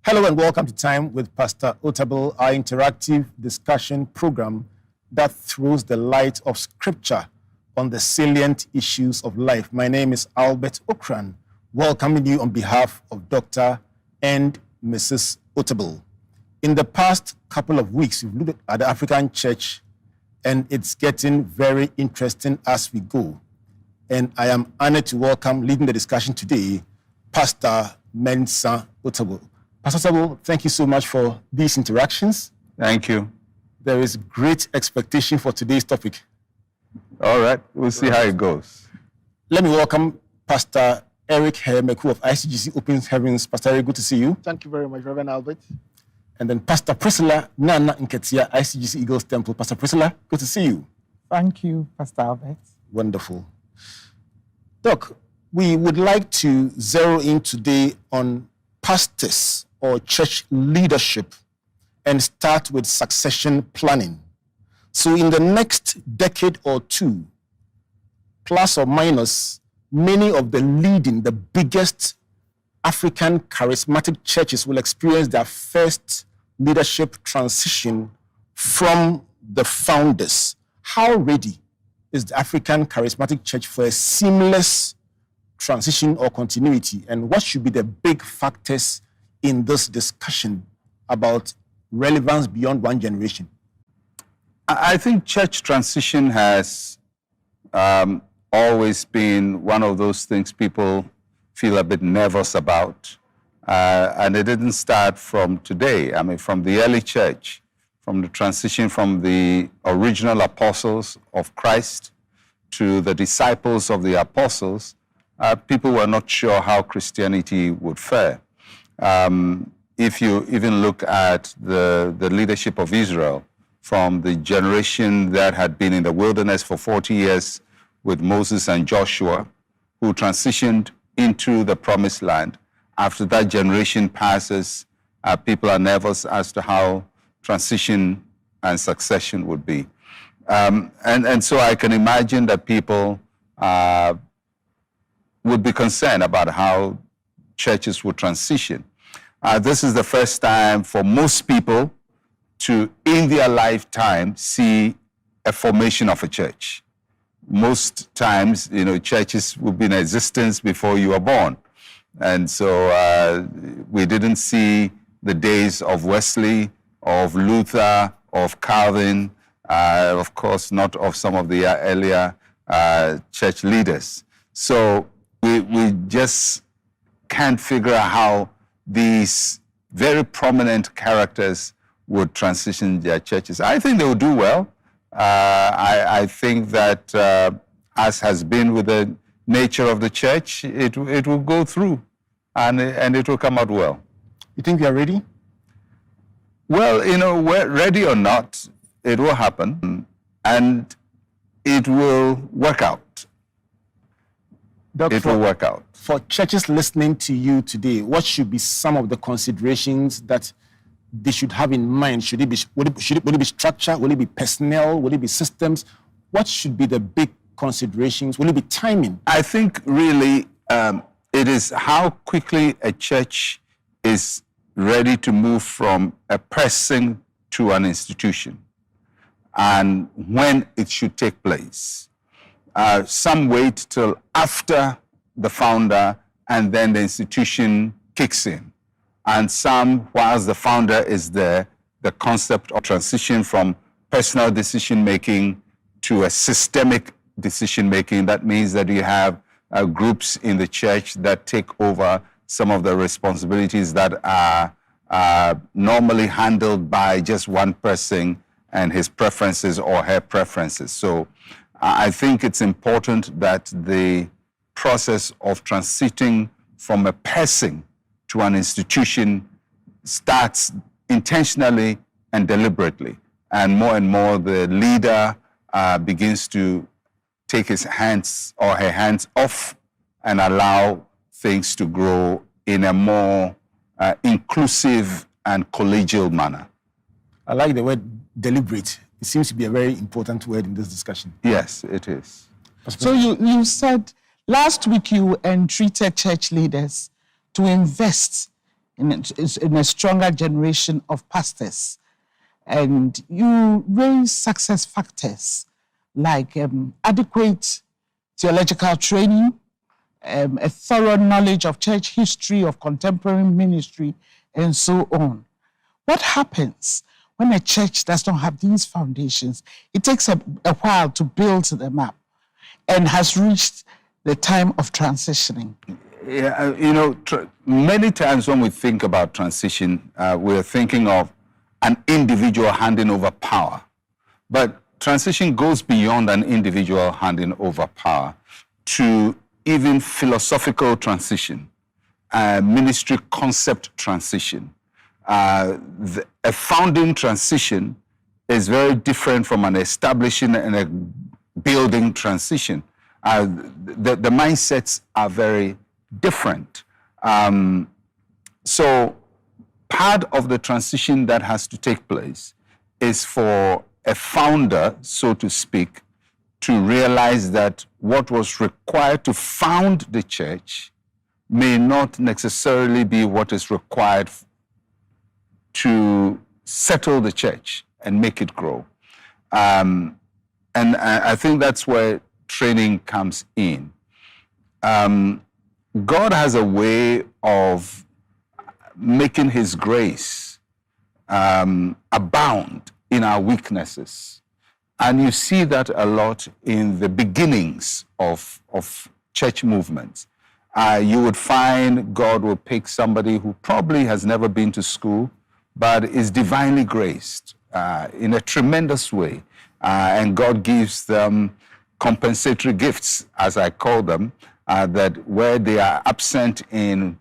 Hello and welcome to Time with Pastor Otabil, our interactive discussion program that throws the light of Scripture on the salient issues of life. My name is Albert Okran, welcoming you on behalf of Dr. and Mrs. Otabil. In the past couple of weeks, we've looked at the African church, and it's getting very interesting as we go. And I am honored to welcome, leading the discussion today, Pastor Mensa Otabil. Pastor Otabil, thank you so much for these interactions. Thank you. There is great expectation for today's topic. All right, we'll see how it goes. Let me welcome Pastor Eric Hermeku of ICGC Open Heavens. Pastor Eric, good to see you. Thank you very much, Reverend Albert. And then Pastor Priscilla Nana Nketia, ICGC Eagles Temple. Pastor Priscilla, good to see you. Thank you, Pastor Albert. Wonderful. Doc, we would like to zero in today on pastors or church leadership and start with succession planning. So in the next decade or two, plus or minus, many of the biggest African charismatic churches will experience their first leadership transition from the founders. How ready is the African charismatic church for a seamless transition or continuity? And what should be the big factors in this discussion about relevance beyond one generation? I think church transition has always been one of those things people feel a bit nervous about. And it didn't start from today. I mean, from the early church, from the transition from the original apostles of Christ to the disciples of the apostles, people were not sure how Christianity would fare. If you even look at the leadership of Israel, from the generation that had been in the wilderness for 40 years with Moses and Joshua, who transitioned into the promised land. After that generation passes, people are nervous as to how transition and succession would be. And so I can imagine that people would be concerned about how churches would transition. This is the first time for most people to, in their lifetime, see a formation of a church. Most times, churches will be in existence before you are born. And so we didn't see the days of Wesley, of Luther, of Calvin, of course, not of some of the earlier church leaders. So we just can't figure out how these very prominent characters would transition their churches. I think they will do well. I think that, as has been with the nature of the church, it will go through and it will come out well. You think we are ready? Well, we're ready or not, it will happen and it will work out. It will work out. For churches listening to you today, what should be some of the considerations that they should have in mind? Will it be structure? Will it be personnel? Will it be systems? What should be the big considerations? Will it be timing? I think really it is how quickly a church is ready to move from a person to an institution and when it should take place. Some wait till after the founder and then the institution kicks in. And some, whilst the founder is there, the concept of transition from personal decision-making to a systemic decision-making. That means that you have groups in the church that take over some of the responsibilities that are normally handled by just one person and his preferences or her preferences. So I think it's important that the process of transiting from a person to an institution starts intentionally and deliberately. And more the leader begins to take his hands or her hands off and allow things to grow in a more inclusive and collegial manner. I like the word deliberate. It seems to be a very important word in this discussion. Yes, it is. So you said last week you entreated church leaders to invest in a stronger generation of pastors. And you raise success factors like adequate theological training, a thorough knowledge of church history, of contemporary ministry, and so on. What happens when a church does not have these foundations? It takes a while to build them up and has reached the time of transitioning. Yeah, many times when we think about transition, we're thinking of an individual handing over power. But transition goes beyond an individual handing over power to even philosophical transition, ministry concept transition. A founding transition is very different from an establishing and a building transition. The mindsets are very different. So part of the transition that has to take place is for a founder, so to speak, to realize that what was required to found the church may not necessarily be what is required to settle the church and make it grow. And I think that's where training comes in. God has a way of making his grace abound in our weaknesses. And you see that a lot in the beginnings of church movements. You would find God will pick somebody who probably has never been to school, but is divinely graced in a tremendous way. And God gives them compensatory gifts, as I call them, that where they are absent in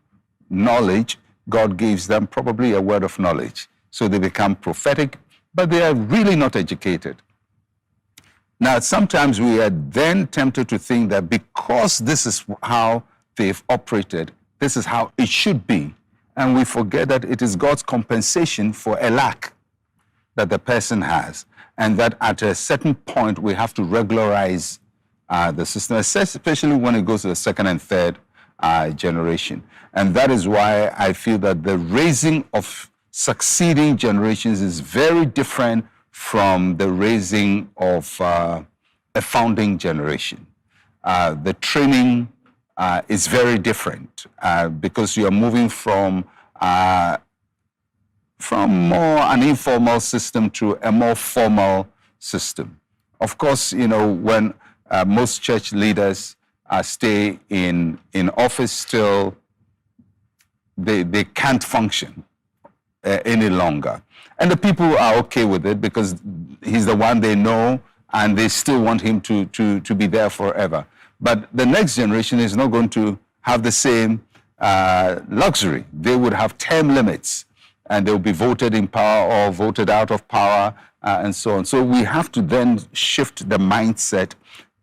knowledge, God gives them probably a word of knowledge. So they become prophetic, but they are really not educated. Now, sometimes we are then tempted to think that because this is how they've operated, this is how it should be. And we forget that it is God's compensation for a lack that the person has. And that at a certain point, we have to regularize the system, especially when it goes to the second and third generation. And that is why I feel that the raising of succeeding generations is very different from the raising of a founding generation. The training is very different because you are moving from more an informal system to a more formal system. Of course, when most church leaders stay in office still, they can't function any longer. And the people are okay with it because he's the one they know and they still want him to be there forever. But the next generation is not going to have the same luxury. They would have term limits and they'll be voted in power or voted out of power and so on. So we have to then shift the mindset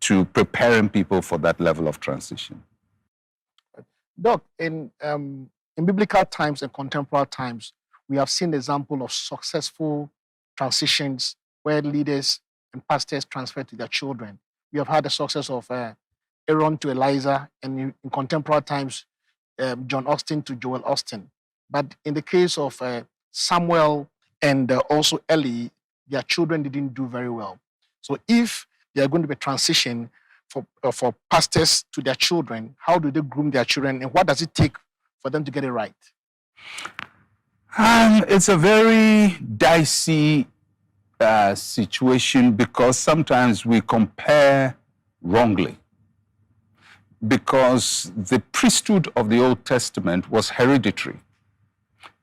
to preparing people for that level of transition. Doc, in biblical times and contemporary times, we have seen example of successful transitions where leaders and pastors transfer to their children. We have had the success of Aaron to Eliza, and in contemporary times, John Austin to Joel Austin. But in the case of Samuel and also Eli, their children didn't do very well. So if they are going to be transition for pastors to their children, how do they groom their children, and what does it take for them to get it right? It's a very dicey situation because sometimes we compare wrongly. Because the priesthood of the Old Testament was hereditary.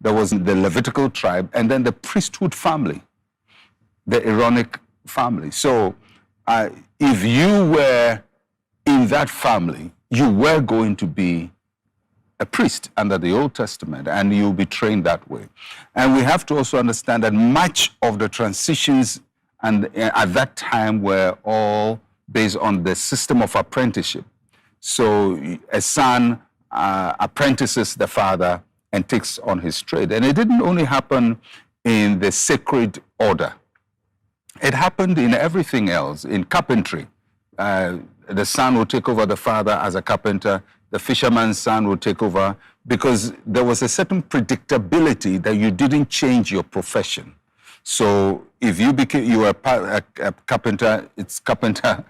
There was the Levitical tribe and then the priesthood family, the Aaronic family. So if you were in that family, you were going to be a priest under the Old Testament, and you'll be trained that way. And we have to also understand that much of the transitions at that time were all based on the system of apprenticeship. So a son apprentices the father and takes on his trade. And it didn't only happen in the sacred order. It happened in everything else. In carpentry, the son will take over the father as a carpenter. The fisherman's son will take over because there was a certain predictability that you didn't change your profession. So if you were a carpenter, it's carpenter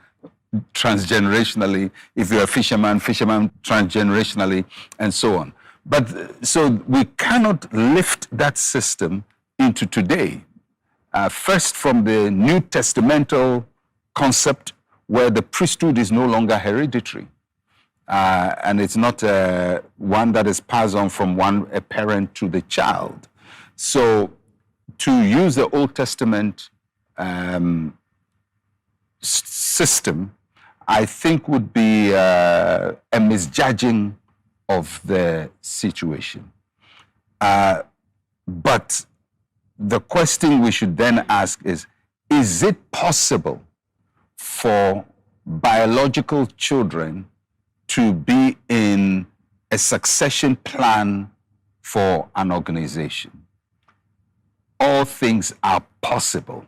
transgenerationally. If you're a fisherman, fisherman transgenerationally, and so on. But so we cannot lift that system into today. First, from the New Testamental concept, where the priesthood is no longer hereditary. And it's not one that is passed on from a parent to the child. So to use the Old Testament system, I think would be a misjudging of the situation. But the question we should then ask is it possible for biological children to be in a succession plan for an organization? All things are possible.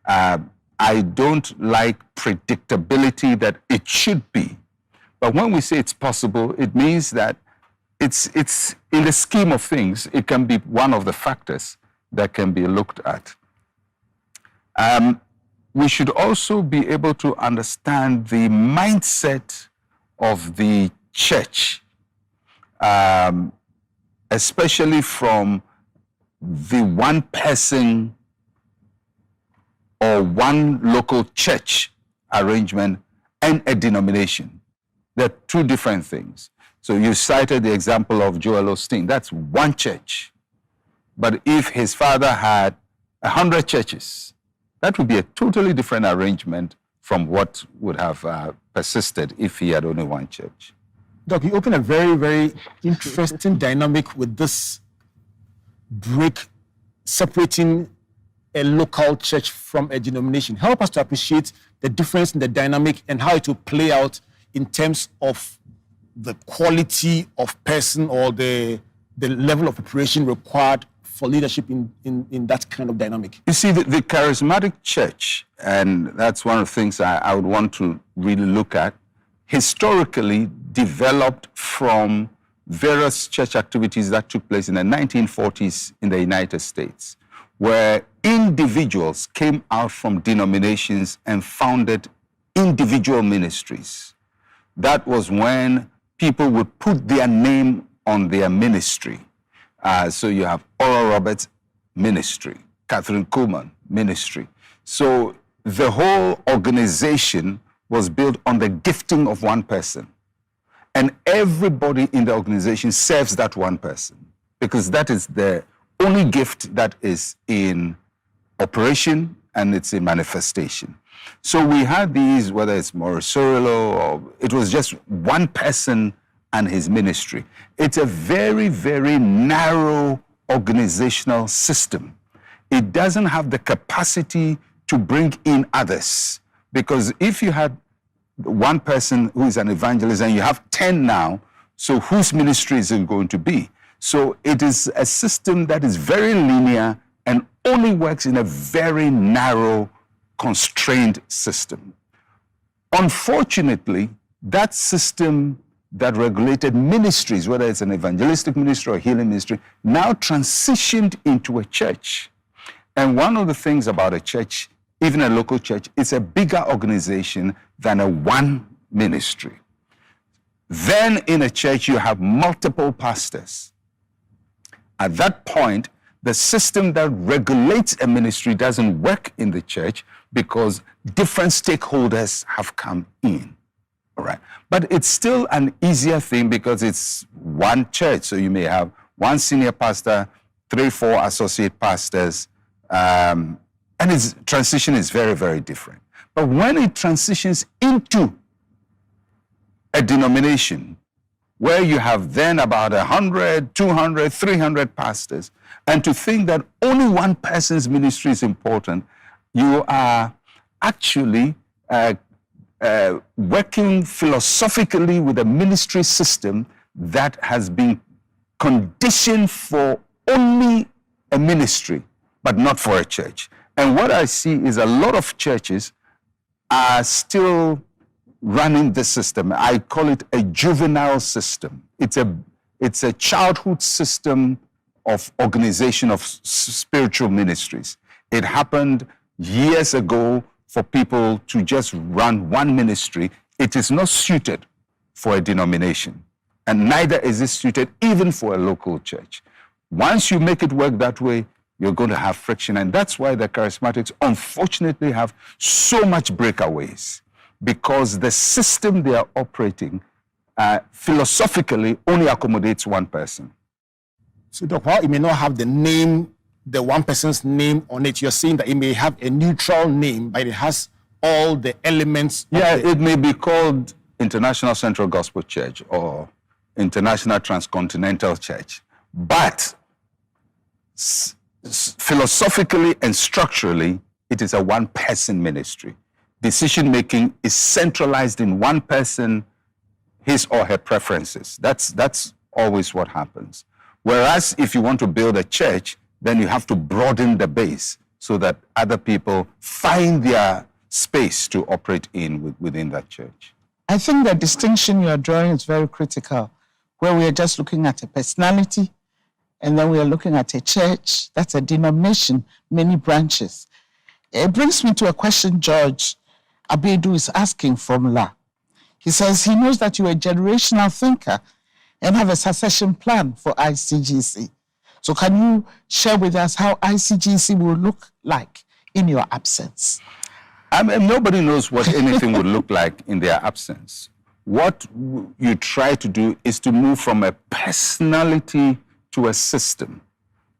I don't like predictability that it should be. But when we say it's possible, it means that it's in the scheme of things, it can be one of the factors that can be looked at. We should also be able to understand the mindset of the church, especially from the one person or one local church arrangement and a denomination. They're two different things. So you cited the example of Joel Osteen. That's one church. But if his father had 100 churches, that would be a totally different arrangement from what would have persisted if he had only one church. Doc, you open a very, very interesting dynamic with this break separating a local church from a denomination. Help us to appreciate the difference in the dynamic and how it will play out in terms of the quality of person or the level of preparation required for leadership in that kind of dynamic. You see, the charismatic church, and that's one of the things I would want to really look at, historically developed from various church activities that took place in the 1940s in the United States, where individuals came out from denominations and founded individual ministries. That was when people would put their name on their ministry. So you have Oral Roberts ministry, Catherine Kuhlman ministry. So the whole organization was built on the gifting of one person. And everybody in the organization serves that one person, because that is the only gift that is in operation and it's in manifestation. So we had these, whether it's Maurice Sorilo or it was just one person and his ministry. It's a very, very narrow organizational system. It doesn't have the capacity to bring in others, because if you had one person who is an evangelist and you have 10 now, so whose ministry is it going to be? So it is a system that is very linear and only works in a very narrow, constrained system. Unfortunately, that system that regulated ministries, whether it's an evangelistic ministry or a healing ministry, now transitioned into a church. And one of the things about a church, even a local church, it's a bigger organization than a one ministry. Then in a church, you have multiple pastors. At that point, the system that regulates a ministry doesn't work in the church because different stakeholders have come in. All right. But it's still an easier thing because it's one church. So you may have one senior pastor, 3, 4 associate pastors, and its transition is very, very different. But when it transitions into a denomination where you have then about 100, 200, 300 pastors, and to think that only one person's ministry is important, you are actually working philosophically with a ministry system that has been conditioned for only a ministry, but not for a church. And what I see is a lot of churches are still running the system. I call it a juvenile system. It's It's a childhood system of organization of spiritual ministries. It happened years ago for people to just run one ministry. It is not suited for a denomination, and neither is it suited even for a local church. Once you make it work that way, you're going to have friction, and that's why the charismatics unfortunately have so much breakaways, because the system they are operating philosophically only accommodates one person. So, Doc, while it may not have the name, the one person's name on it, you're saying that it may have a neutral name, but it has all the elements. Yeah, it may be called International Central Gospel Church or International Transcontinental Church, but philosophically and structurally, it is a one-person ministry. Decision-making is centralized in one person, his or her preferences. That's always what happens. Whereas if you want to build a church, then you have to broaden the base so that other people find their space to operate within that church. I think the distinction you are drawing is very critical, where we are just looking at a personality, and then we are looking at a church, that's a denomination, many branches. It brings me to a question George Abedu is asking from La. He says he knows that you're a generational thinker and have a succession plan for ICGC. So can you share with us how ICGC will look like in your absence? I mean, nobody knows what anything would look like in their absence. What you try to do is to move from a personality to a system.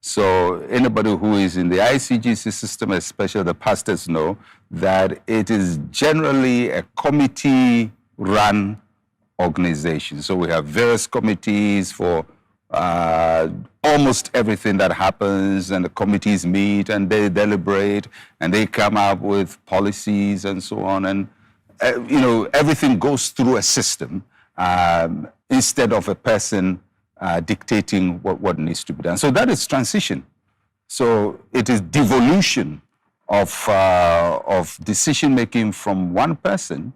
So anybody who is in the ICGC system, especially the pastors, know that it is generally a committee-run organization. So we have various committees for almost everything that happens, and the committees meet and they deliberate and they come up with policies and so on. And everything goes through a system instead of a person dictating what needs to be done. So that is transition. So it is devolution of decision making from one person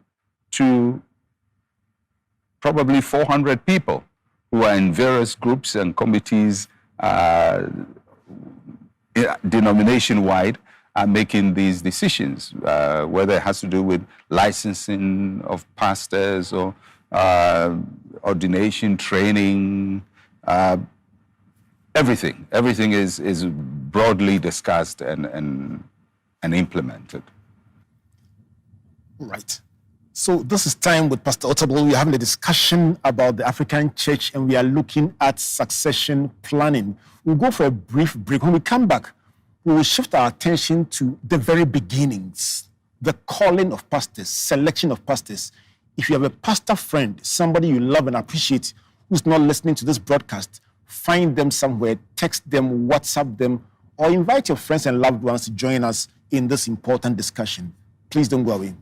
to probably 400 people who are in various groups and committees denomination-wide are making these decisions, whether it has to do with licensing of pastors or ordination, training, everything. Everything is broadly discussed and implemented. Right. So this is time with Pastor Otabil. We're having a discussion about the African church, and we are looking at succession planning. We'll go for a brief break. When we come back, we will shift our attention to the very beginnings, the calling of pastors, selection of pastors. If you have a pastor friend, somebody you love and appreciate, who's not listening to this broadcast, find them somewhere, text them, WhatsApp them, or invite your friends and loved ones to join us in this important discussion. Please don't go away.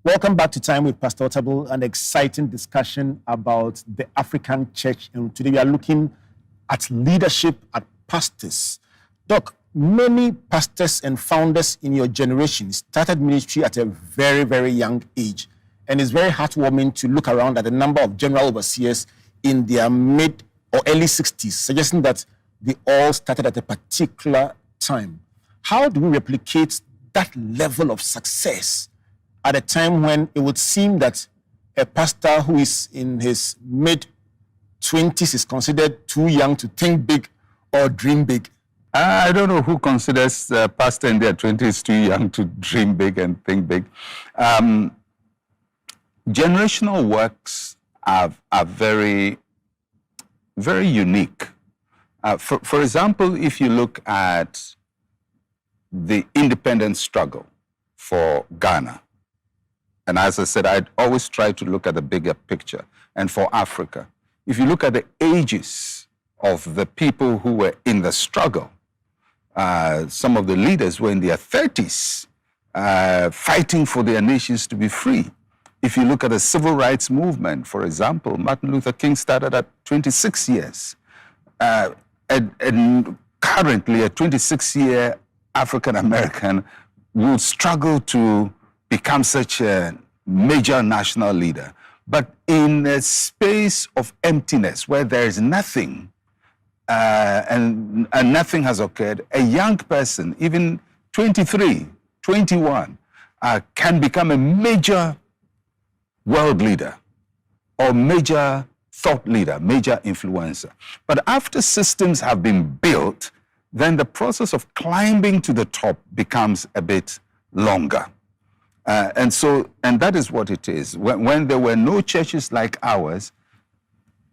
Welcome back to Time with Pastor Otabil, an exciting discussion about the African church. And today we are looking at leadership, at pastors. Doc, many pastors and founders in your generation started ministry at a very, very young age. And it's very heartwarming to look around at the number of general overseers in their mid or early 60s, suggesting that they all started at a particular time. How do we replicate that level of success at a time when it would seem that a pastor who is in his mid-20s is considered too young to think big or dream big? I don't know who considers a pastor in their 20s too young to dream big and think big. Generational works are very, very unique. For example, if you look at the independence struggle for Ghana, and as I said, I'd always try to look at the bigger picture. and for Africa. If you look at the ages of the people who were in the struggle, some of the leaders were in their 30s, fighting for their nations to be free. If you look at the civil rights movement, for example, Martin Luther King started at 26 years. And currently, a 26-year African-American would struggle to become such a major national leader. But in a space of emptiness where there is nothing, and nothing has occurred, a young person, even 23, 21, can become a major world leader or major thought leader, major influencer. But after systems have been built, then the process of climbing to the top becomes a bit longer. And that is what it is. When there were no churches like ours,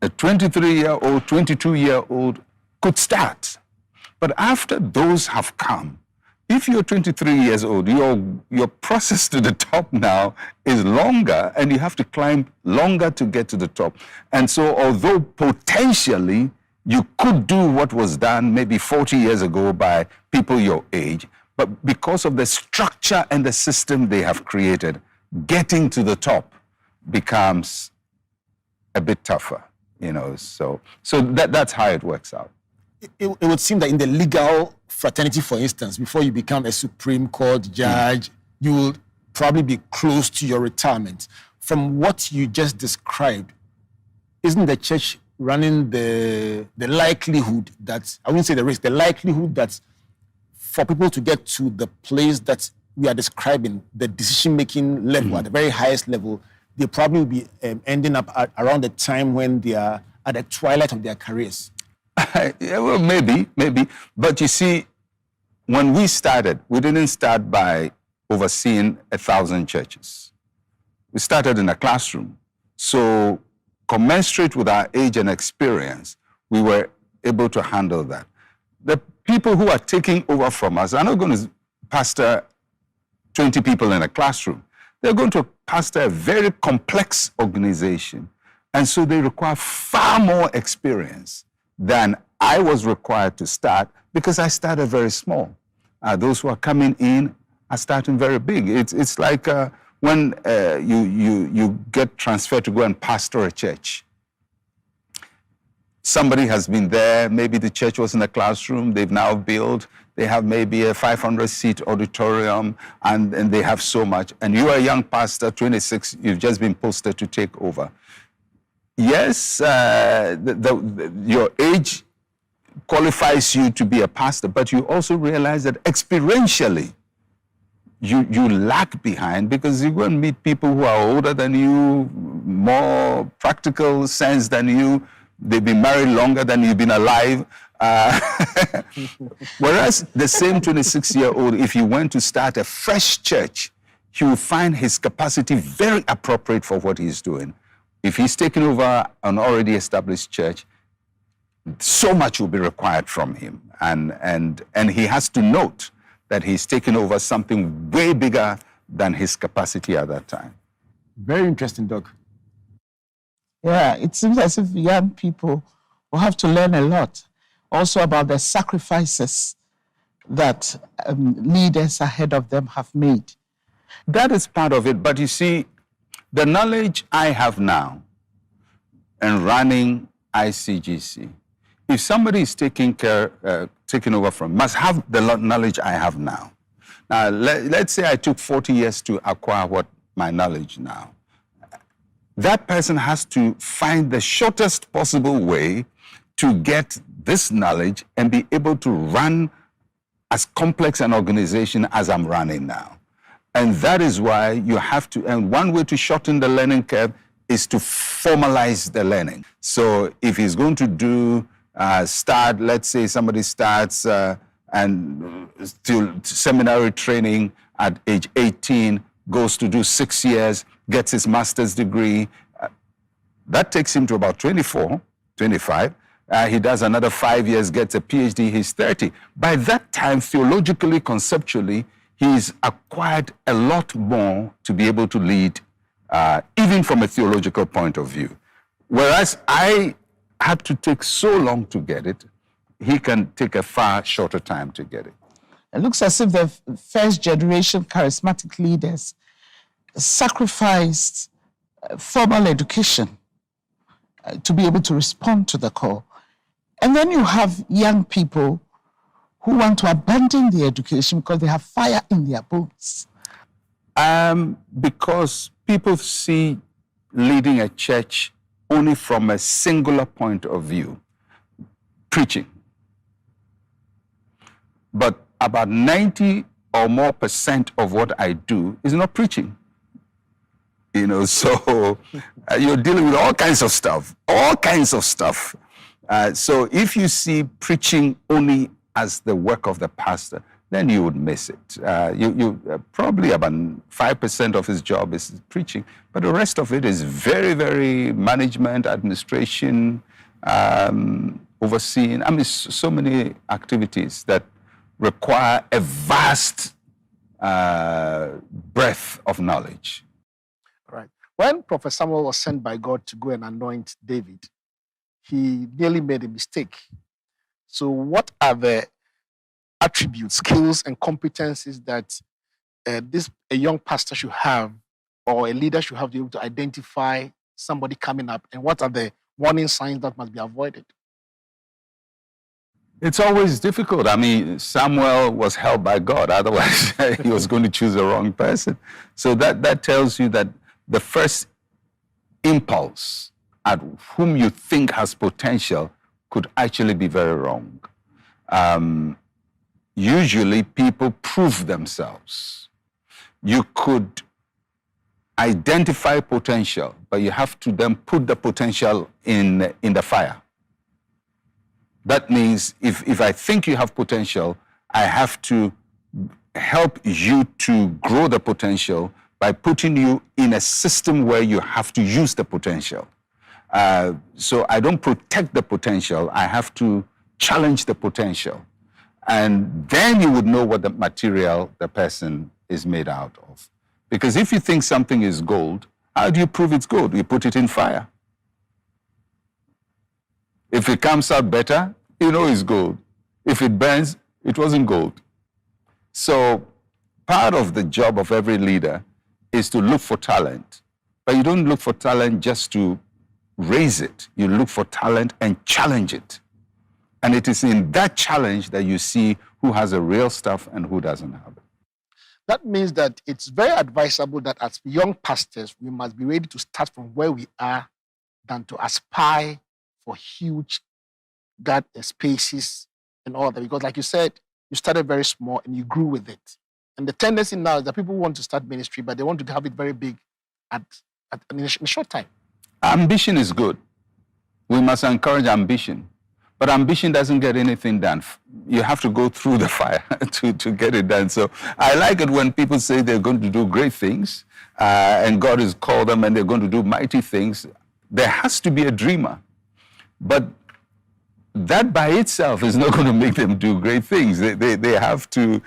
a 23-year-old, 22-year-old could start. But after those have come, if you're 23 years old, your process to the top now is longer, and you have to climb longer to get to the top. And so although potentially you could do what was done maybe 40 years ago by people your age, but because of the structure and the system they have created, getting to the top becomes a bit tougher, you know. So that's how it works out. It would seem that in the legal fraternity, for instance, before you become a Supreme Court judge, you will probably be close to your retirement. From what you just described, isn't the church running the likelihood that, I wouldn't say the risk, the likelihood that for people to get to the place that we are describing, the decision-making level, at the very highest level, they probably will be ending up around the time when they are at the twilight of their careers? Yeah, well, maybe. But you see, when we started, we didn't start by overseeing 1,000 churches. We started in a classroom. So commensurate with our age and experience, we were able to handle that. The people who are taking over from us are not going to pastor 20 people in a classroom. They're going to pastor a very complex organization. And so they require far more experience than I was required to start, because I started very small. Those who are coming in are starting very big. It's like when you get transferred to go and pastor a church. Somebody has been there, maybe the church was in a classroom, they've now built, they have maybe a 500-seat auditorium, and they have so much. And you are a young pastor, 26, you've just been posted to take over. Yes, your age qualifies you to be a pastor, but you also realize that experientially, you lag behind, because you go and meet people who are older than you, more practical sense than you, they've been married longer than you've been alive. Whereas the same 26-year-old, if he went to start a fresh church, he will find his capacity very appropriate for what he's doing. If he's taken over an already established church, so much will be required from him. And he has to note that he's taken over something way bigger than his capacity at that time. Very interesting, Doc. Yeah, it seems as if young people will have to learn a lot also about the sacrifices that leaders ahead of them have made. That is part of it. But you see, the knowledge I have now in running ICGC, if somebody is taking over from, must have the knowledge I have now. Now, let's say I took 40 years to acquire my knowledge now. That person has to find the shortest possible way to get this knowledge and be able to run as complex an organization as I'm running now. And that is why you have to, and one way to shorten the learning curve is to formalize the learning. So if he's going to do, let's say somebody starts and seminary training at age 18, goes to do 6 years, gets his master's degree. That takes him to about 24, 25. He does another 5 years, gets a PhD, he's 30. By that time, theologically, conceptually, he's acquired a lot more to be able to lead, even from a theological point of view. Whereas I had to take so long to get it, he can take a far shorter time to get it. It looks as if the first generation charismatic leaders sacrificed formal education to be able to respond to the call. And then you have young people who want to abandon the education because they have fire in their bones. Because people see leading a church only from a singular point of view, preaching. But about 90 or more % of what I do is not preaching. You know, so you're dealing with all kinds of stuff. So if you see preaching only as the work of the pastor, then you would miss it. Probably about 5% of his job is preaching, but the rest of it is very, very management, administration, overseeing. I mean, so many activities that require a vast breadth of knowledge. Right. When Prophet Samuel was sent by God to go and anoint David, he nearly made a mistake. So what are the attributes, skills, and competencies that a young pastor should have, or a leader should have to be able to identify somebody coming up, and what are the warning signs that must be avoided? It's always difficult. I mean, Samuel was held by God, otherwise he was going to choose the wrong person. So that tells you that the first impulse at whom you think has potential could actually be very wrong. Usually people prove themselves. You could identify potential, but you have to then put the potential in the fire. That means if I think you have potential, I have to help you to grow the potential by putting you in a system where you have to use the potential. So I don't protect the potential, I have to challenge the potential. And then you would know what the material the person is made out of. Because if you think something is gold, how do you prove it's gold? You put it in fire. If it comes out better, you know it's gold. If it burns, it wasn't gold. So part of the job of every leader is to look for talent. But you don't look for talent just to raise it. You look for talent and challenge it. And it is in that challenge that you see who has the real stuff and who doesn't have it. That means that it's very advisable that as young pastors, we must be ready to start from where we are than to aspire for huge spaces and all that. Because like you said, you started very small and you grew with it. And the tendency now is that people want to start ministry, but they want to have it very big in a short time. Ambition is good. We must encourage ambition. But ambition doesn't get anything done. You have to go through the fire to get it done. So I like it when people say they're going to do great things and God has called them and they're going to do mighty things. There has to be a dreamer. But that by itself is not going to make them do great things. They have to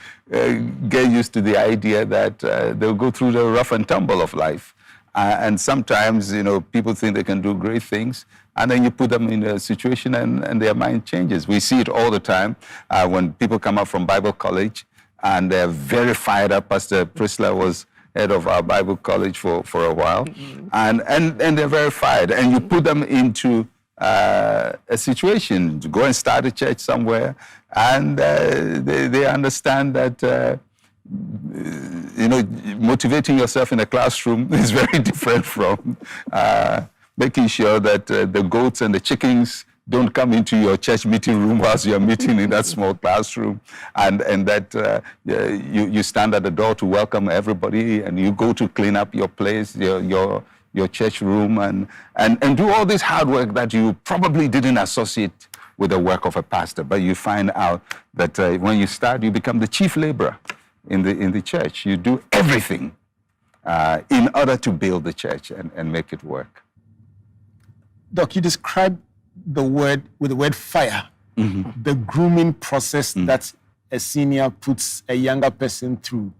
get used to the idea that they'll go through the rough and tumble of life. And sometimes, you know, people think they can do great things, and then you put them in a situation and their mind changes. We see it all the time when people come up from Bible college and they're very fired up. Pastor Priscilla was head of our Bible college for a while, and they're very fired. And you put them into a situation to go and start a church somewhere, and they understand that you know, motivating yourself in a classroom is very different from making sure that the goats and the chickens don't come into your church meeting room whilst you're meeting in that small classroom, and that you stand at the door to welcome everybody, and you go to clean up your place, your church room, and do all this hard work that you probably didn't associate with the work of a pastor. But you find out that when you start, you become the chief laborer in the church. You do everything in order to build the church and make it work. Doc, you described the word fire, the grooming process that a senior puts a younger person through.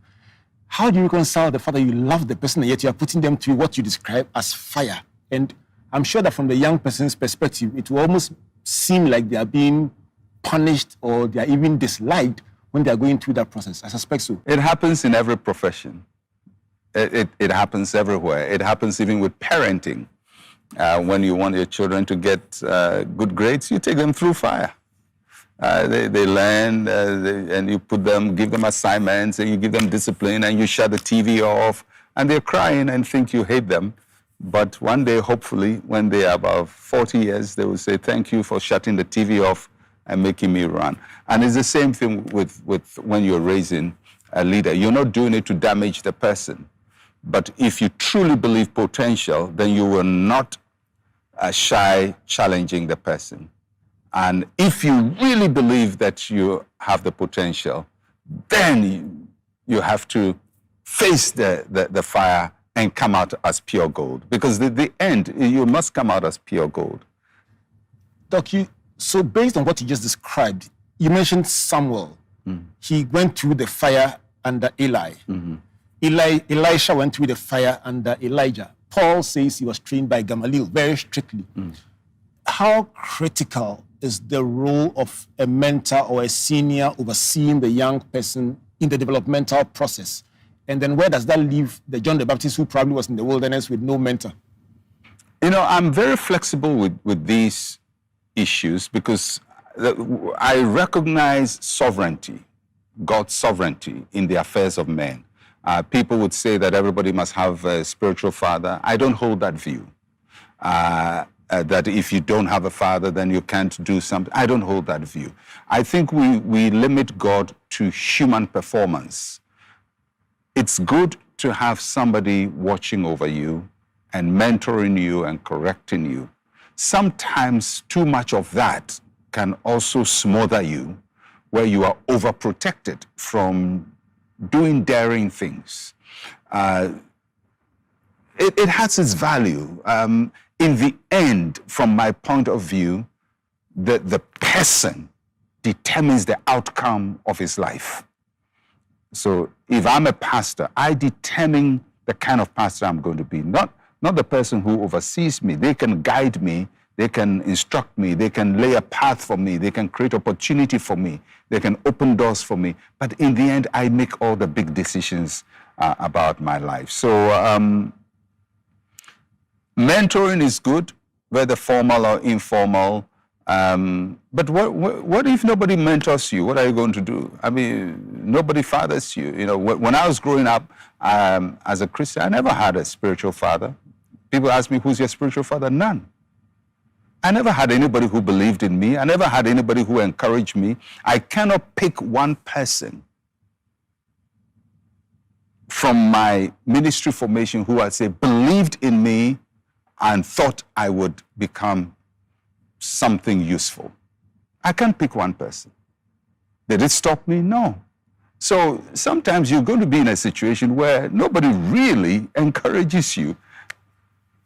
How do you reconcile the fact that you love the person and yet you are putting them through what you describe as fire? And I'm sure that from the young person's perspective, it will almost seem like they are being punished or they are even disliked when they are going through that process. I suspect so. It happens in every profession. It happens everywhere. It happens even with parenting. When you want your children to get good grades, you take them through fire. They learn, and you give them assignments, and you give them discipline, and you shut the TV off, and they're crying and think you hate them. But one day, hopefully, when they are about 40 years, they will say, thank you for shutting the TV off and making me run. And it's the same thing with when you're raising a leader. You're not doing it to damage the person. But if you truly believe potential, then you will not shy challenging the person. And if you really believe that you have the potential, then you have to face the fire and come out as pure gold. Because the end, you must come out as pure gold. Doc, so based on what you just described, you mentioned Samuel. He went through the fire under Eli. Elisha went through the fire under Elijah. Paul says he was trained by Gamaliel very strictly. How critical is the role of a mentor or a senior overseeing the young person in the developmental process? And then where does that leave the John the Baptist who probably was in the wilderness with no mentor? You know, I'm very flexible with these issues because I recognize sovereignty, God's sovereignty in the affairs of men. People would say that everybody must have a spiritual father. I don't hold that view. That if you don't have a father, then you can't do something. I don't hold that view. I think we limit God to human performance. It's good to have somebody watching over you and mentoring you and correcting you. Sometimes too much of that can also smother you, where you are overprotected from doing daring things. It has its value. In the end, from my point of view, the person determines the outcome of his life. So if I'm a pastor, I determine the kind of pastor I'm going to be, not the person who oversees me. They can guide me, they can instruct me, they can lay a path for me, they can create opportunity for me, they can open doors for me. But in the end, I make all the big decisions about my life. So mentoring is good, whether formal or informal. But what if nobody mentors you? What are you going to do? I mean, nobody fathers you. You know, when I was growing up as a Christian, I never had a spiritual father. People ask me, who's your spiritual father? None. I never had anybody who believed in me. I never had anybody who encouraged me. I cannot pick one person from my ministry formation who I'd say believed in me and thought I would become something useful. I can't pick one person. Did it stop me? No. So sometimes you're going to be in a situation where nobody really encourages you.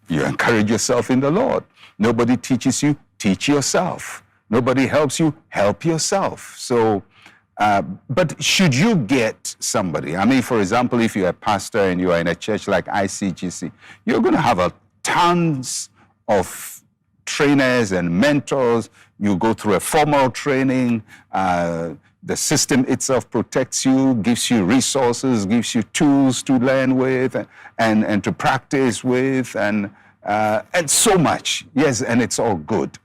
You encourage yourself in the Lord. Nobody teaches you, teach yourself. Nobody helps you, help yourself. So, but should you get somebody, I mean, for example, if you're a pastor and you are in a church like ICGC, you're going to have tons of trainers and mentors. You go through a formal training. The system itself protects you, gives you resources, gives you tools to learn with and to practice with, and so much. Yes, and it's all good.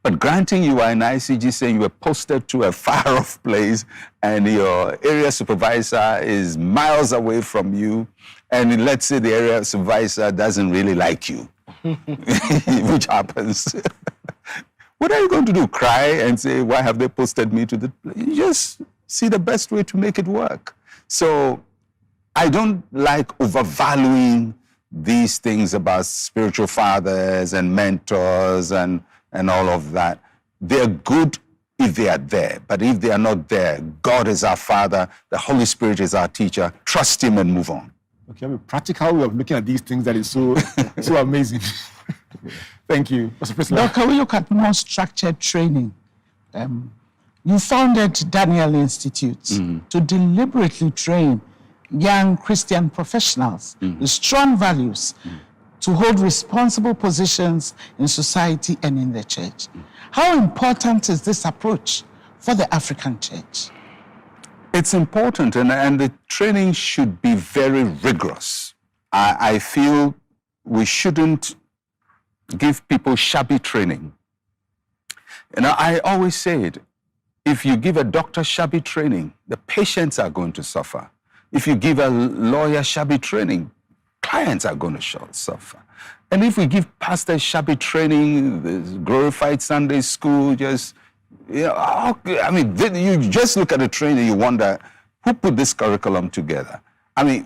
But granting you are in ICGC and you were posted to a far-off place and your area supervisor is miles away from you, and let's say the area supervisor doesn't really like you, which happens. What are you going to do? Cry and say, why have they posted me to the place? You just see the best way to make it work. So I don't like overvaluing these things about spiritual fathers and mentors and all of that. They're good if they are there, but if they are not there, God is our Father, the Holy Spirit is our teacher. Trust Him and move on. Okay, I mean, practical way of looking at these things that is so amazing. Thank you, Pastor Priscilla. Now, can we look at more structured training? You founded Daniel Institute to deliberately train young Christian professionals with strong values to hold responsible positions in society and in the church. How important is this approach for the African church? It's important, and the training should be very rigorous. I feel we shouldn't give people shabby training. I always say it, if you give a doctor shabby training, the patients are going to suffer. If you give a lawyer shabby training, clients are going to suffer. And if we give pastors shabby training, this glorified Sunday school, just, you just look at the training, you wonder, who put this curriculum together?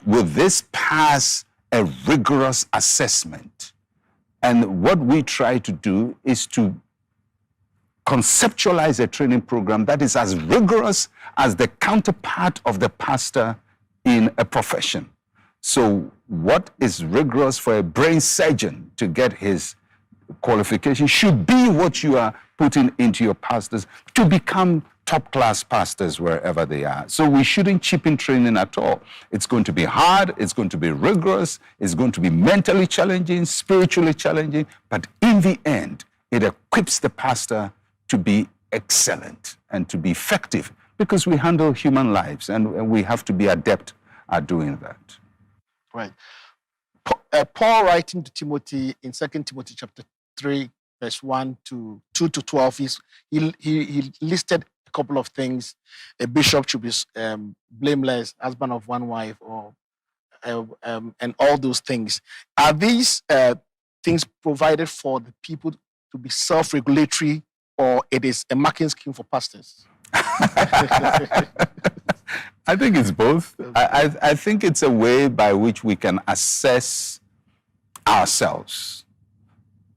Will this pass a rigorous assessment? And what we try to do is to conceptualize a training program that is as rigorous as the counterpart of the pastor in a profession. So what is rigorous for a brain surgeon to get his qualification should be what you are putting into your pastors to become top-class pastors wherever they are. So we shouldn't cheapen training at all. It's going to be hard, it's going to be rigorous, it's going to be mentally challenging, spiritually challenging, but in the end, it equips the pastor to be excellent and to be effective, because we handle human lives and we have to be adept at doing that. Right. Paul writing to Timothy in 2 Timothy chapter 3, verse 1 to 2 to 12, he listed a couple of things. A bishop should be blameless, husband of one wife, or and all those things. Are these things provided for the people to be self-regulatory, or it is a marking scheme for pastors? I think it's both. I think it's a way by which we can assess ourselves.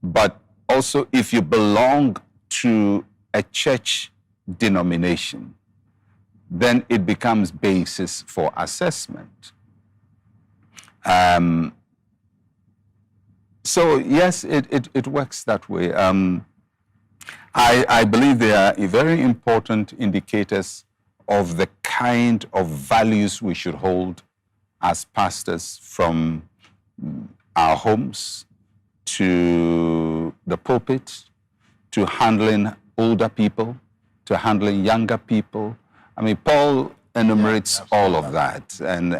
But also, if you belong to a church denomination, then it becomes basis for assessment. So yes, it works that way. I believe they are very important indicators of the kind of values we should hold as pastors, from our homes to the pulpit, to handling older people, to handling younger people. Paul enumerates all of that, and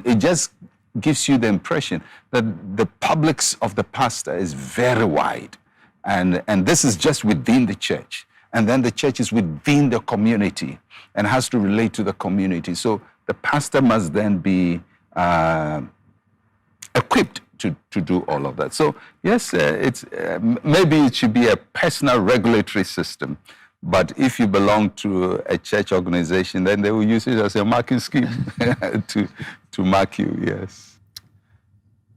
it just gives you the impression that the publics of the pastor is very wide, and this is just within the church. And then the church is within the community and has to relate to the community. So the pastor must then be equipped to do all of that. So yes, it's maybe it should be a personal regulatory system. But if you belong to a church organization, then they will use it as a marking scheme to mark you, yes.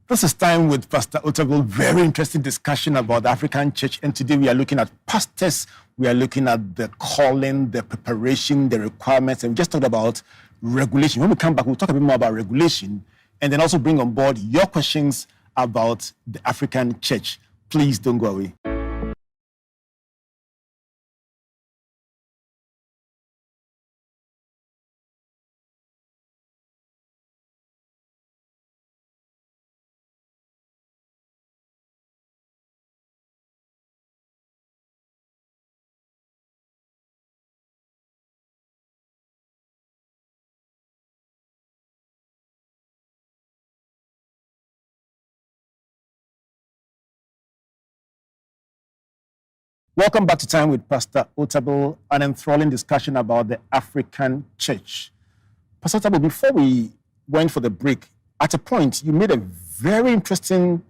This is Time with Pastor Otabil. Very interesting discussion about the African church. And today we are looking at pastors. We are looking at the calling, the preparation, the requirements. And we just talked about regulation. When we come back, we'll talk a bit more about regulation and then also bring on board your questions about the African church. Please don't go away. Welcome back to Time with Pastor Otabil, an enthralling discussion about the African church. Pastor Otabil, before we went for the break, at a point you made a very interesting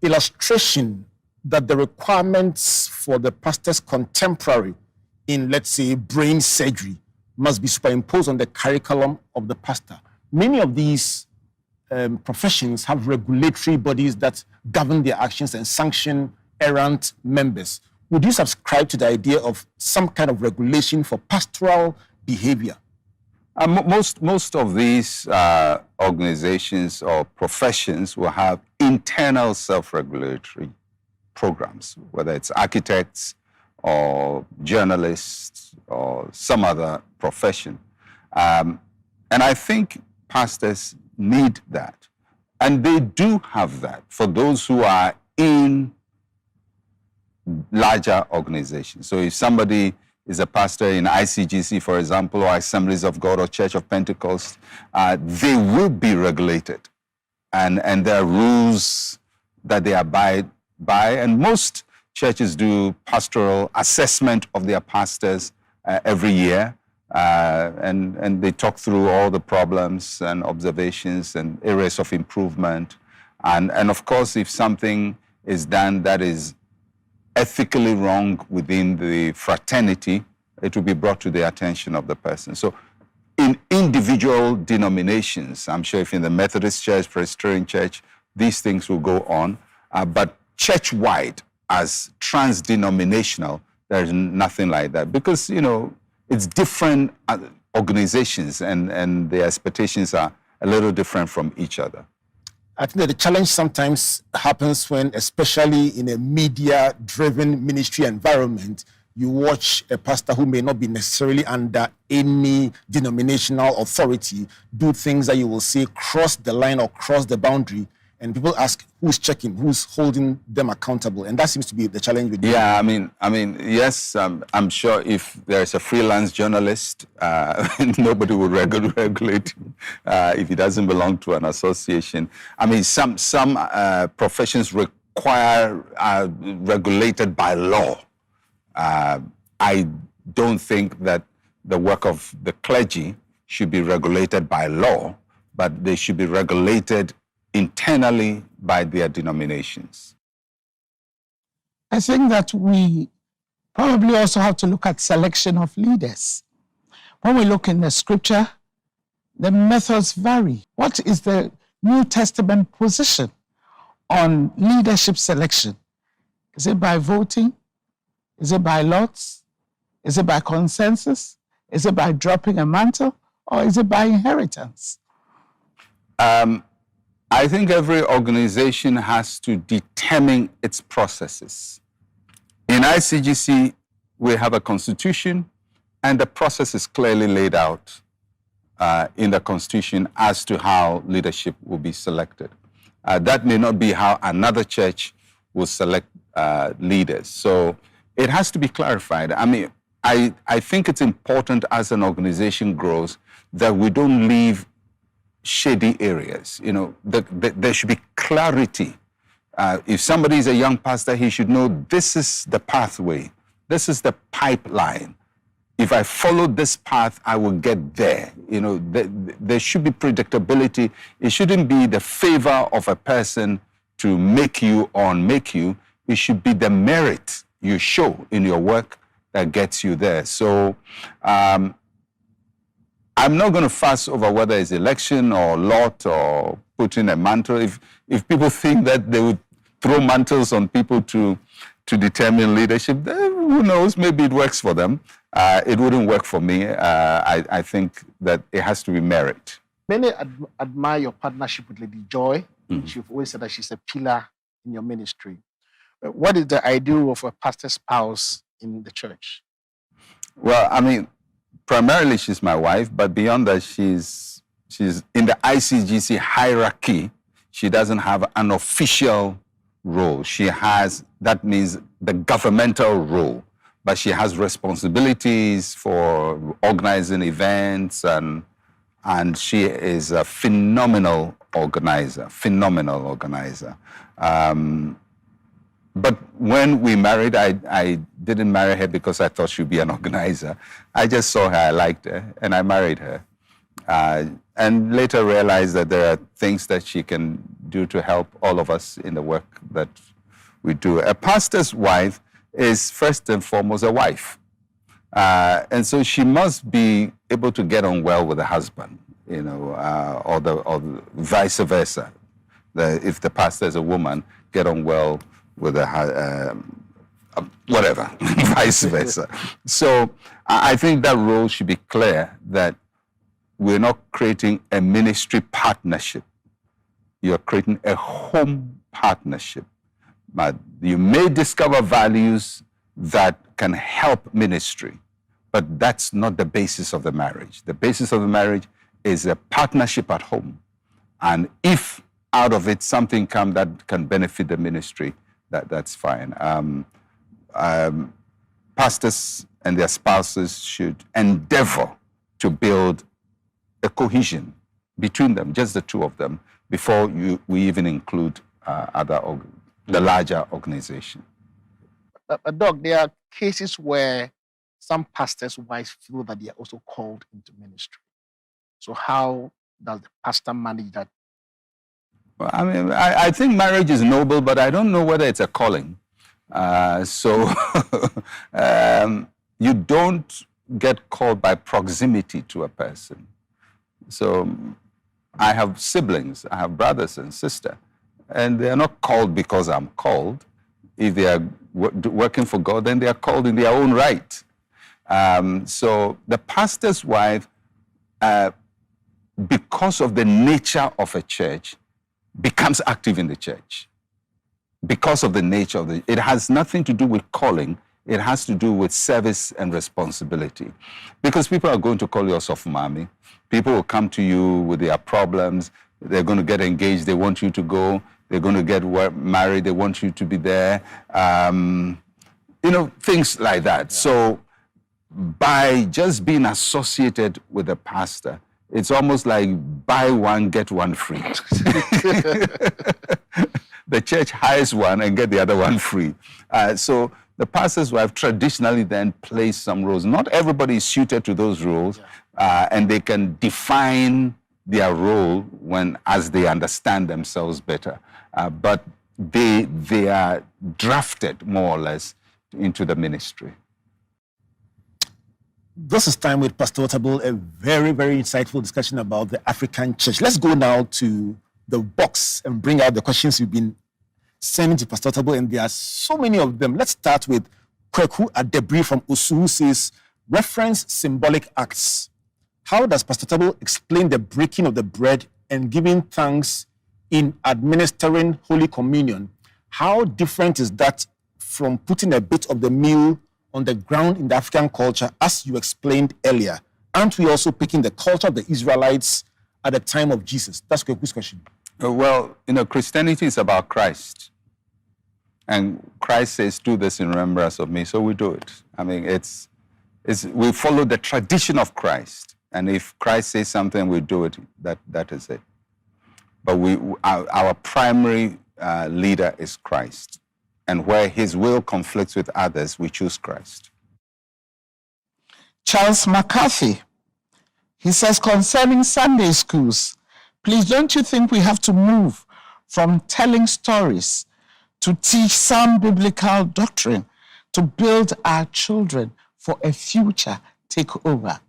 illustration that the requirements for the pastor's contemporary in, let's say, brain surgery must be superimposed on the curriculum of the pastor. Many of these professions have regulatory bodies that govern their actions and sanction errant members. Would you subscribe to the idea of some kind of regulation for pastoral behavior? Most of these organizations or professions will have internal self-regulatory programs, whether it's architects or journalists or some other profession. And I think pastors need that. And they do have that for those who are in larger organizations. So if somebody is a pastor in ICGC, for example, or Assemblies of God or Church of Pentecost, they will be regulated. And there are rules that they abide by. And most churches do pastoral assessment of their pastors every year. And they talk through all the problems and observations and areas of improvement. And of course, if something is done that is ethically wrong within the fraternity, it will be brought to the attention of the person. So in individual denominations, I'm sure if in the Methodist Church, Presbyterian Church, these things will go on. But church-wide, as trans-denominational, there's nothing like that. Because, you know, it's different organizations and the expectations are a little different from each other. I think that the challenge sometimes happens when, especially in a media-driven ministry environment, you watch a pastor who may not be necessarily under any denominational authority do things that you will say cross the line or cross the boundary, and people ask who's checking, who's holding them accountable, and that seems to be the challenge with you. Yeah, I mean, yes, I'm sure if there's a freelance journalist, nobody will regulate him if he doesn't belong to an association. I mean, some professions require regulated by law. I don't think that the work of the clergy should be regulated by law, but they should be regulated internally by their denominations. I think that we probably also have to look at selection of leaders. When we look in the scripture, the methods vary. What is the New Testament position on leadership selection? Is it by voting? Is it by lots? Is it by consensus? Is it by dropping a mantle? Or is it by inheritance? I think every organization has to determine its processes. In ICGC, we have a constitution, and the process is clearly laid out in the constitution as to how leadership will be selected. That may not be how another church will select leaders. So it has to be clarified. I mean, I think it's important as an organization grows that we don't leave shady areas. You know, there should be clarity. If somebody is a young pastor, he should know this is the pathway. This is the pipeline. If I follow this path, I will get there. You know, there should be predictability. It shouldn't be the favor of a person to make you or unmake you. It should be the merit you show in your work that gets you there. So I'm not going to fuss over whether it's election or lot or putting a mantle. If people think that they would throw mantles on people to determine leadership, then who knows, maybe it works for them. It wouldn't work for me. I think that it has to be merit. Many admire your partnership with Lady Joy. You've always said that she's a pillar in your ministry. What is the ideal of a pastor's spouse in the church? Well, I mean, primarily she's my wife, but beyond that, she's in the ICGC hierarchy. She doesn't have an official role. She has, that means the governmental role, but she has responsibilities for organizing events, and she is a phenomenal organizer. But when we married, I didn't marry her because I thought she'd be an organizer. I just saw her, I liked her, and I married her. And later realized that there are things that she can do to help all of us in the work that we do. A pastor's wife is first and foremost a wife. And so she must be able to get on well with the husband, you know, or the vice versa. If the pastor is a woman, get on well with whatever, vice versa. So I think that role should be clear, that we're not creating a ministry partnership. You're creating a home partnership. But you may discover values that can help ministry, but that's not the basis of the marriage. The basis of the marriage is a partnership at home. And if out of it something come that can benefit the ministry, that's fine. Pastors and their spouses should endeavor to build a cohesion between them, just the two of them, before we even include the larger organization. Doc, there are cases where some pastors' wives feel that they are also called into ministry. So how does the pastor manage that? Well, I mean, I think marriage is noble, but I don't know whether it's a calling. You don't get called by proximity to a person. So I have siblings, I have brothers and sisters, and they are not called because I'm called. If they are working for God, then they are called in their own right. So the pastor's wife, because of the nature of a church, becomes active in the church. Because of the nature of it has nothing to do with calling. It has to do with service and responsibility. Because people are going to call you a soft mommy. People will come to you with their problems. They're going to get engaged. They want you to go. They're going to get married. They want you to be there. Things like that. Yeah. So by just being associated with a pastor, it's almost like buy one, get one free. The church hires one and get the other one free. So the pastor's wife traditionally then plays some roles. Not everybody is suited to those roles, and they can define their role as they understand themselves better. But they are drafted more or less into the ministry. This is Time with Pastor Otabil, a very, very insightful discussion about the African church. Let's go now to the box and bring out the questions you've been sending to Pastor Otabil, and there are so many of them. Let's start with Kweku Adebri from Osu, who says, reference symbolic acts. How does Pastor Otabil explain the breaking of the bread and giving thanks in administering Holy Communion? How different is that from putting a bit of the meal on the ground in the African culture, as you explained earlier? Aren't we also picking the culture of the Israelites at the time of Jesus? That's Kweku's question. Well, Christianity is about Christ. And Christ says, do this in remembrance of me, so we do it. I mean, we follow the tradition of Christ. And if Christ says something, we do it. That is it. But our primary leader is Christ. And where his will conflicts with others, we choose Christ. Charles McCarthy, he says, concerning Sunday schools, please, don't you think we have to move from telling stories to teach some biblical doctrine to build our children for a future takeover?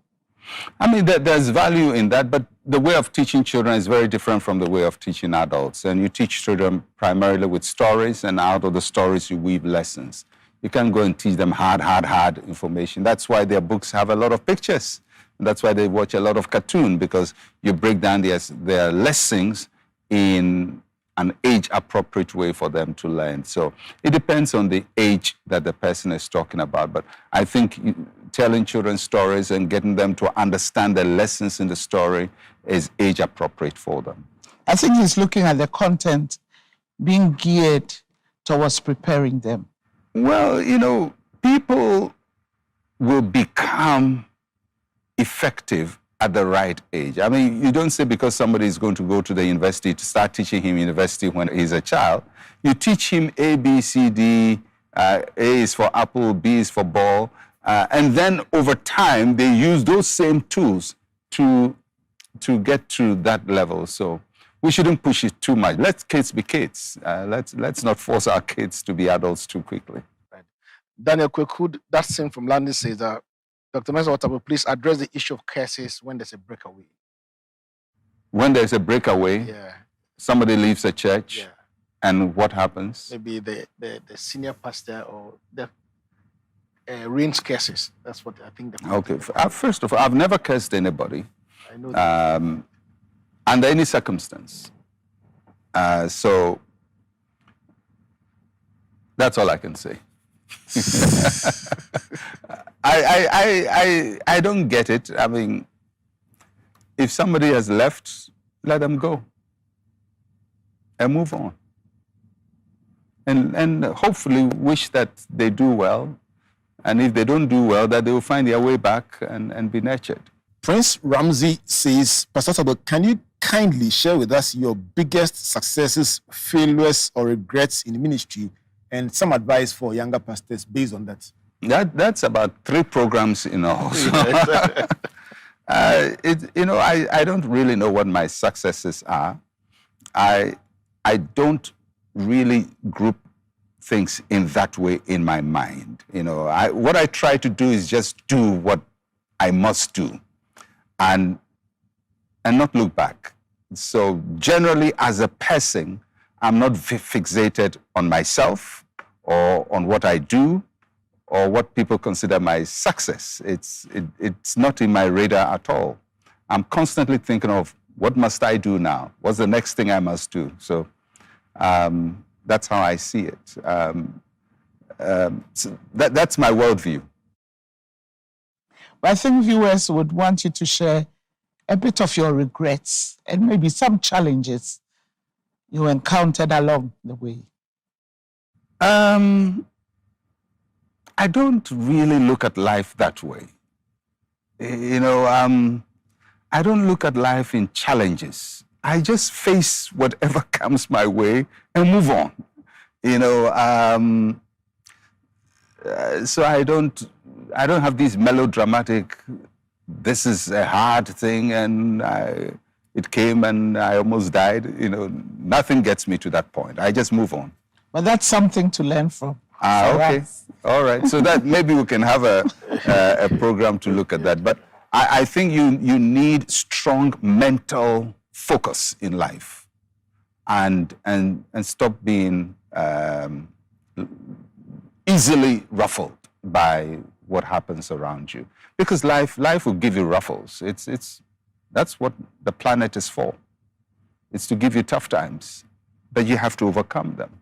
I mean, there's value in that, but the way of teaching children is very different from the way of teaching adults. And you teach children primarily with stories, and out of the stories you weave lessons. You can't go and teach them hard information. That's why their books have a lot of pictures. And that's why they watch a lot of cartoon, because you break down their lessons in an age-appropriate way for them to learn. So it depends on the age that the person is talking about. But I think telling children stories and getting them to understand the lessons in the story is age-appropriate for them. I think he's looking at the content being geared towards preparing them. Well, people will become effective at the right age. I mean, you don't say because somebody is going to go to the university to start teaching him university when he's a child. You teach him A, B, C, D. A is for apple, B is for ball. And then over time, they use those same tools to get to that level. So we shouldn't push it too much. Let kids be kids. Let's not force our kids to be adults too quickly. Right. Daniel Kweku, that thing from London says that Dr. Mensa Otabil, please address the issue of curses when there's a breakaway. When there's a breakaway, somebody leaves a church, and what happens? Maybe the senior pastor or the rains curses. That's what I think. Okay. First of all, I've never cursed anybody. I know that. Under any circumstance. So that's all I can say. I don't get it. I mean, if somebody has left, let them go. and move on. And hopefully wish that they do well. And if they don't do well, that they will find their way back and be nurtured. Prince Ramsey says, Pastor Otabil, can you kindly share with us your biggest successes, failures, or regrets in ministry, and some advice for younger pastors based on that? That's about 3 programs in all. I don't really know what my successes are. I don't really group things in that way in my mind. What I try to do is just do what I must do and not look back. So generally, as a person, I'm not fixated on myself or on what I do or what people consider my success. It's not in my radar at all. I'm constantly thinking of what must I do now? What's the next thing I must do? So that's how I see it. So that's my worldview. But I think viewers would want you to share a bit of your regrets and maybe some challenges you encountered along the way. I don't really look at life that way. I don't look at life in challenges. I just face whatever comes my way and move on. So I don't have these melodramatic, this is a hard thing and it came and I almost died. Nothing gets me to that point. I just move on. But that's something to learn from. Okay. All right. So that maybe we can have a program to look at that. But I think you need strong mental focus in life and stop being easily ruffled by what happens around you. Because life will give you ruffles. That's what the planet is for. It's to give you tough times, but you have to overcome them.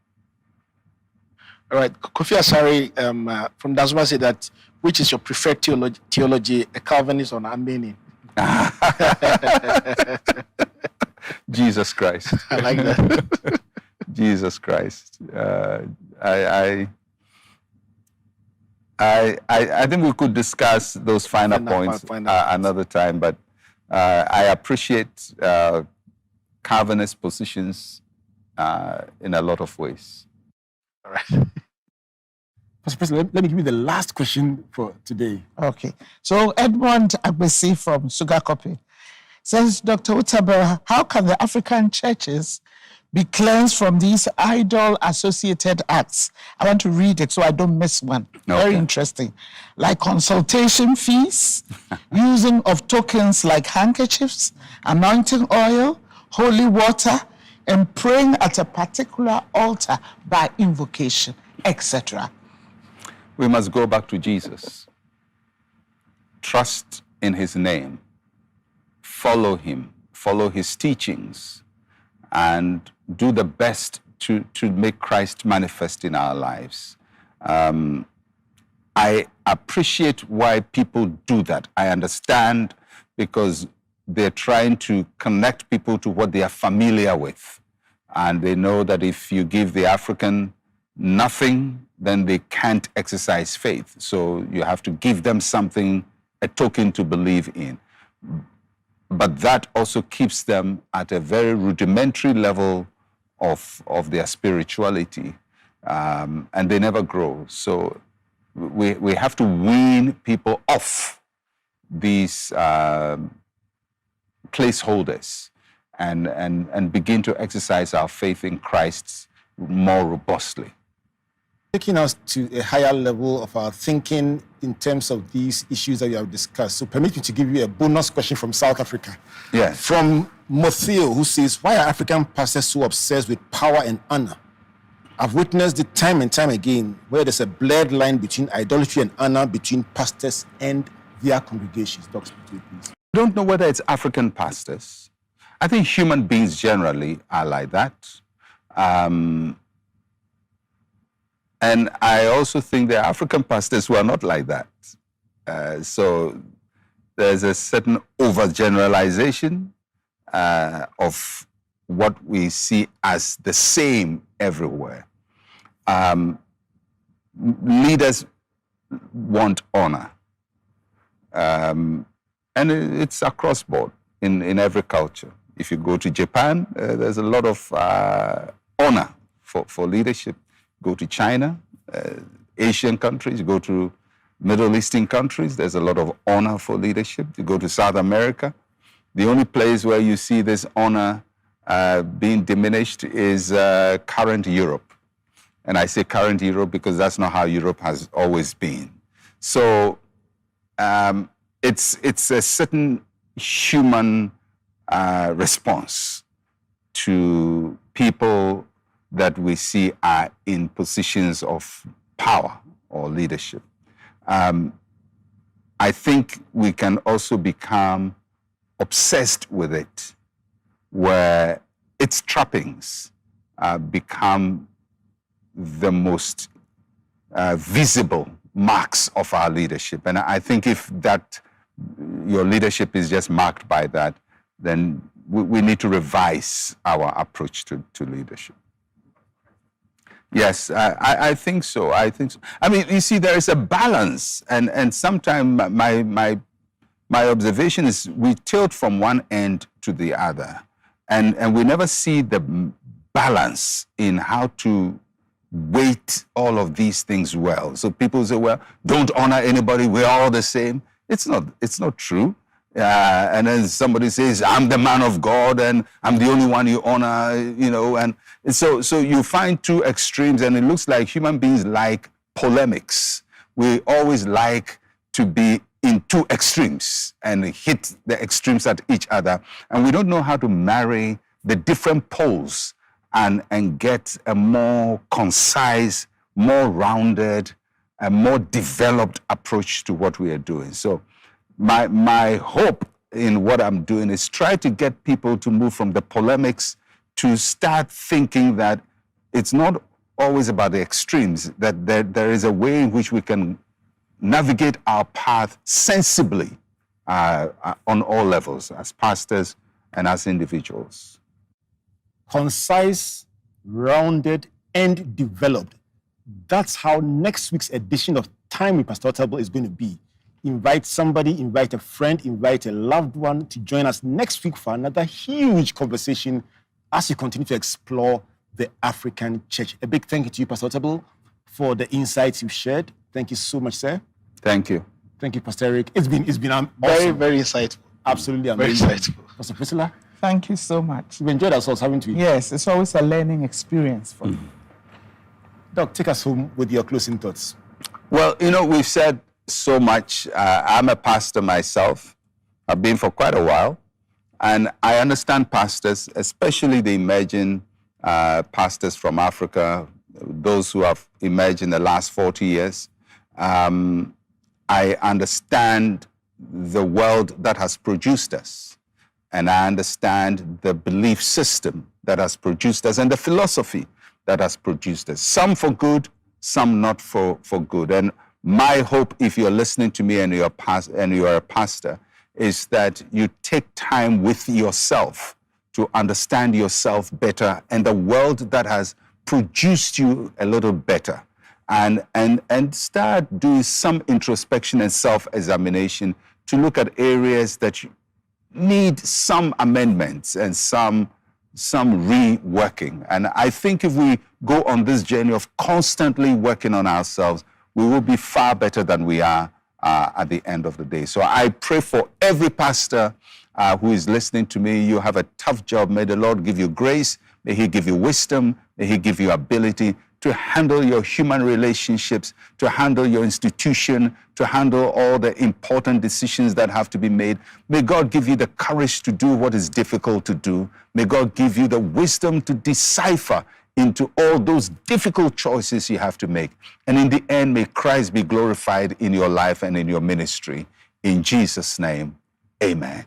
All right, Kofi Asare from Dasma said that, which is your preferred theology, a Calvinist or an Arminian? Jesus Christ. I like that. Jesus Christ. I think we could discuss those finer points another time, but I appreciate Calvinist positions in a lot of ways. All right. Pastor President, let me give you the last question for today. Okay. So Edmond Agbesi from Sugarcopy says, Dr. Otabil, how can the African churches be cleansed from these idol-associated acts? I want to read it so I don't miss one. Okay. Very interesting. Like consultation fees, using of tokens like handkerchiefs, anointing oil, holy water, and praying at a particular altar by invocation, etc. We must go back to Jesus. Trust in his name. Follow him. Follow his teachings. And do the best to make Christ manifest in our lives. I appreciate why people do that. I understand, because they're trying to connect people to what they are familiar with. And they know that if you give the African nothing, then they can't exercise faith. So you have to give them something, a token to believe in. But that also keeps them at a very rudimentary level of their spirituality, and they never grow. So we have to wean people off these placeholders and begin to exercise our faith in Christ more robustly. Taking us to a higher level of our thinking in terms of these issues that we have discussed. So permit me to give you a bonus question from South Africa. Yes. From Motheo, who says, why are African pastors so obsessed with power and honor? I've witnessed it time and time again where there's a blurred line between idolatry and honor between pastors and their congregations. Dr. Pt.3, please. I don't know whether it's African pastors. I think human beings generally are like that. And I also think there are African pastors who are not like that. So there's a certain overgeneralization of what we see as the same everywhere. Leaders want honor. And it's across board in every culture. If you go to Japan, there's a lot of honor for leadership. Go to China, Asian countries, go to Middle Eastern countries, there's a lot of honor for leadership. You go to South America, the only place where you see this honor being diminished is current Europe. And I say current Europe because that's not how Europe has always been. So it's a certain human response to people that we see are in positions of power or leadership. I think we can also become obsessed with it, where its trappings become the most visible marks of our leadership. And I think if that your leadership is just marked by that, then we need to revise our approach to leadership. Yes, I think so. I think so. I mean, you see, there is a balance, and sometimes my observation is we tilt from one end to the other, and we never see the balance in how to weight all of these things well. So people say, well, don't honor anybody, we're all the same. It's not true. And then somebody says, I'm the man of God and I'm the only one you honor, you know. And so you find two extremes, and it looks like human beings like polemics. We always like to be in two extremes and hit the extremes at each other. And we don't know how to marry the different poles and get a more concise, more rounded, a more developed approach to what we are doing. So my hope in what I'm doing is try to get people to move from the polemics to start thinking that it's not always about the extremes, that there is a way in which we can navigate our path sensibly on all levels, as pastors and as individuals. Concise, rounded, and developed. That's how next week's edition of Time with Pastor Otabil is going to be. Invite somebody, invite a friend, invite a loved one to join us next week for another huge conversation as we continue to explore the African church. A big thank you to you, Pastor Otabil, for the insights you've shared. Thank you so much, sir. Thank you. Thank you, Pastor Eric. It's been awesome. Very, very insightful. Absolutely amazing. Very insightful. Pastor Priscilla, Thank you so much. we've enjoyed ourselves, haven't we? Yes, it's always a learning experience for me. Doc, take us home with your closing thoughts. Well, you know, we've said so much. I'm a pastor myself. I've been for quite a while. And I understand pastors, especially the emerging pastors from Africa, those who have emerged in the last 40 years. I understand the world that has produced us. And I understand the belief system that has produced us and the philosophy that has produced us. Some for good, some not for good. And my hope, if you're listening to me and you're a pastor, is that you take time with yourself to understand yourself better and the world that has produced you a little better, and start doing some introspection and self-examination to look at areas that need some amendments and some reworking. And I think if we go on this journey of constantly working on ourselves, we will be far better than we are at the end of the day. So I pray for every pastor who is listening to me. You have a tough job. May the Lord give you grace. May He give you wisdom. May He give you ability to handle your human relationships, to handle your institution, to handle all the important decisions that have to be made. May God give you the courage to do what is difficult to do. May God give you the wisdom to decipher into all those difficult choices you have to make. And in the end, may Christ be glorified in your life and in your ministry. In Jesus' name, amen.